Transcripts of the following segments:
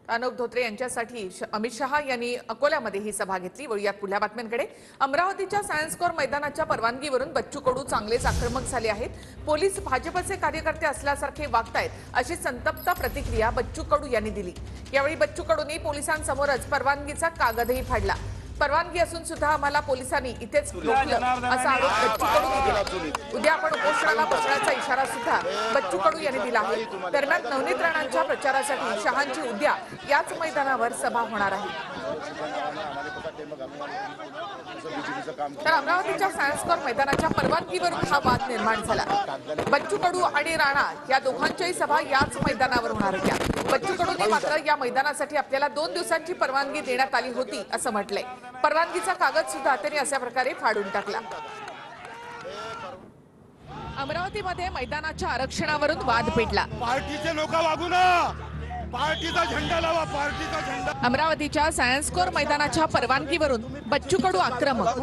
अनुप धोत्रे यांच्यासाठी अमित शहा यांनी अकोल्यामध्ये ही सभा घेतली। वळूयात पुढल्या बातम्यांकडे। अमरावतीच्या सायन्स कोर मैदानाच्या परवानगीवरून बच्चू कडू चांगलेच आक्रमक झाले आहेत। पोलीस भाजपचे कार्यकर्ते असल्यासारखे वागतायत अशी संतप्त प्रतिक्रिया बच्चू कडू यांनी दिली। यावेळी बच्चू कडूंनी पोलिसांसमोरच परवानगीचा कागदही फाडला। परवानगी असून सुद्धा आम्हाला पोलिसांनी इथेच रोखलं असा आरोप बच्चू कडू यांनी केला। उद्या आपण उपोषणाला बसण्याचा इशारा सुद्धा बच्चू कडू यांनी दिला आहे। दरम्यान नवनीत राणांच्या प्रचारासाठी शहांची उद्या याच मैदानावर सभा होणार आहे। तर अमरावतीच्या सायन्स कोर मैदानाच्या परवानगीवरून हा वाद निर्माण झाला। बच्चू कडू आणि राणा या दोघांच्याही सभा याच मैदानावर होणार होत्या। बच्चू कडूंनी मात्र या मैदानासाठी आपल्याला 2 दिवसांची परवानगी देण्यात आली होती असं म्हटलंय। परवानगीचा कागद सुद्धा त्यांनी अशा प्रकारे फाडून टाकला। अमरावतीमध्ये मैदानाच्या आरक्षणावरून वाद पेटला। पार्टीचे लोक वागू ना, पार्टीचा झेंडा लावा, पार्टीचा झेंडा। अमरावतीच्या सायन्स कोर मैदानाच्या परवानगीवरून बच्चू कडू आक्रमक।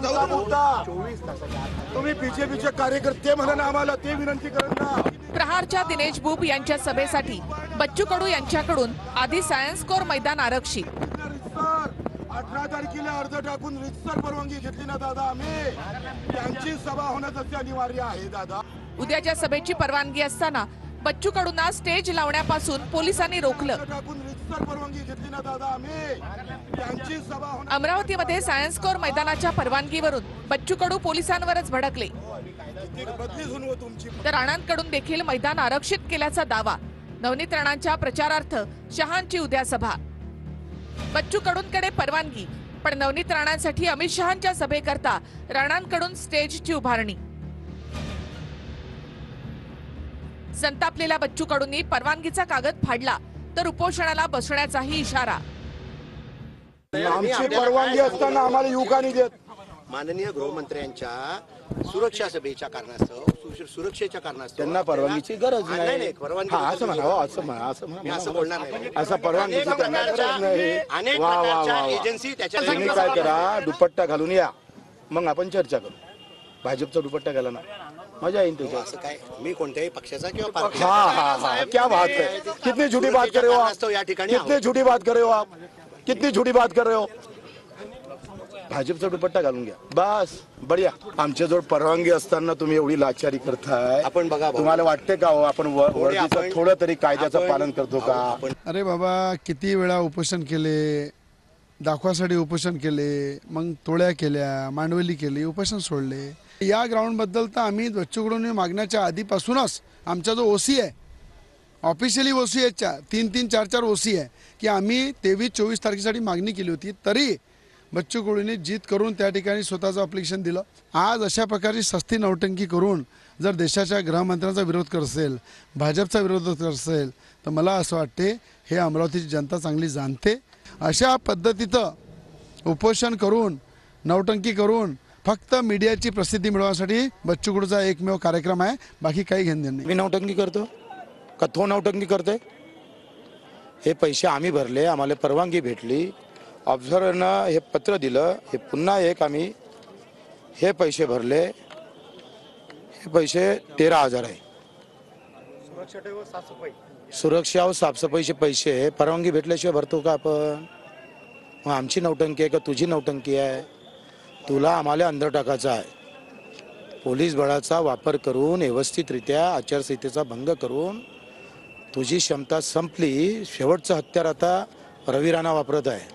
तुम्ही बीजेपीचे कार्यकर्ते म्हणून आम्हाला ते विनंती करणार। प्रहारच्या दिनेश बुब यांच्या सभेसाठी बच्चू कडू यांच्याकडून आधी सायन्स कोर मैदान आरक्षित। 18 तारखेला अर्ज टाकून रितसर परवानगी घेतली ना दादा, आम्ही त्यांची सभा होणं तसे अनिवार्य आहे दादा। उद्याच्या सभेची परवानगी असताना बच्चू कडूंना स्टेज लावण्यापासून पोलिसांनी रोखलं। अमरावतीमध्ये सायन्स कोर मैदानाच्या परवानगीवरून बच्चू कडू पोलिसांवरच भडकले। तर राणांकडून देखील मैदान आरक्षित केल्याचा दावा। नवनीत राणांच्या प्रचारार्थ शहांची उद्या सभा। बच्चू कडूंकडे परवानगी, पण नवनीत राणांसाठी अमित शहांच्या सभेकरता राणांकडून स्टेजची उभारणी। संतापलेल्या बच्चू कडूंनी परवानगीचा कागद फाडला तर उपोषणाला बसण्याचाही इशारा। आमची परवानगी असताना आम्हाला युवकांनी देत। माननीय गृहमंत्र्यांच्या सुरक्षा सभेच्या कारणास्तव, सुरक्षेच्या कारणास्तव त्यांना परवानगीची गरज नाही। परवानगी असं म्हणावं, असं म्हणा, असं म्हणा, असं बोलणार नाही। असं परवानगीची त्यांना गरज नाही। अनेक वा वा प्रकारच्या वा, एजन्सी त्याच्या तुम्ही काय करा, दुपट्टा घालून या, मग आपण चर्चा करू। भाजपचा दुपट्टा घाला ना, मजा येईल त्याच्यात। असं काय, मी कोणत्याही पक्षाचा किंवा हाँ, क्या बात है, कितनी झूठी बात कर रहे हो आप, या ठिकाणी कितनी झूठी बात कर रहे हो आप, कितनी झूठी बात कर रहे हो। भाजपचा दुपट्टा घालून घ्या बस, बढिया। आमच्या जवळ परवानगी असताना तुम्ही एवढी लाचारी करताय। आपण बघा, तुम्हाला वाटते का आपण वर्दीचं थोडं तरी कायद्याचं पालन करतो का? अरे बाबा, किती वेळा उपोषण केले, दाखवासाठी उपोषण केले, मग तोड्या केल्या, मांडवली केली, उपोषण सोडले। या ग्राउंड बद्दल तर आम्ही बच्चू कडूंनी मागण्याच्या आधीपासूनच आमचा जो ओसी आहे, ऑफिशियली ओसी आहे, 3-3, 4-4 ओसी आहे की आम्ही 23-24 तारखेसाठी मागणी केली होती, तरी बच्चू कडूंनी जीत करून त्या ठिकाणी स्वतःचं अप्लिकेशन दिलं। आज अशा प्रकारची सस्ती नौटंकी करून जर देशाच्या गृहमंत्र्यांचा विरोध करत असेल, भाजपचा विरोध करत असेल, तर मला असं वाटते हे अमरावतीची जनता चांगली जाणते। अशा पद्धतीचं उपोषण करून, नौटंकी करून फक्त मीडियाची प्रसिद्धी मिळवण्यासाठी बच्चू कडूचा एकमेव कार्यक्रम आहे, बाकी काही घेणं देणं नाही। मी नौटंकी करतो का तो नौटंकी करतोय? हे पैसे आम्ही भरले, आम्हाला परवानगी भेटली, ऑब्झर्व्हरनं हे पत्र दिलं, हे पुन्हा एक आम्ही हे पैसे भरले, हे पैसे 13,000 आहे। सुरक्षा व साफसफाईचे पैसे परवानगी भेटल्याशिवाय भरतो का आपण? मग आमची नौटंकी आहे का तुझी नौटंकी आहे? तुला आम्हाला अंदर टाकायचा आहे। पोलीस बळाचा वापर करून, व्यवस्थितरित्या आचारसंहितेचा भंग करून तुझी क्षमता संपली। शेवटचं हत्यार आता रवी राणा वापरत आहे।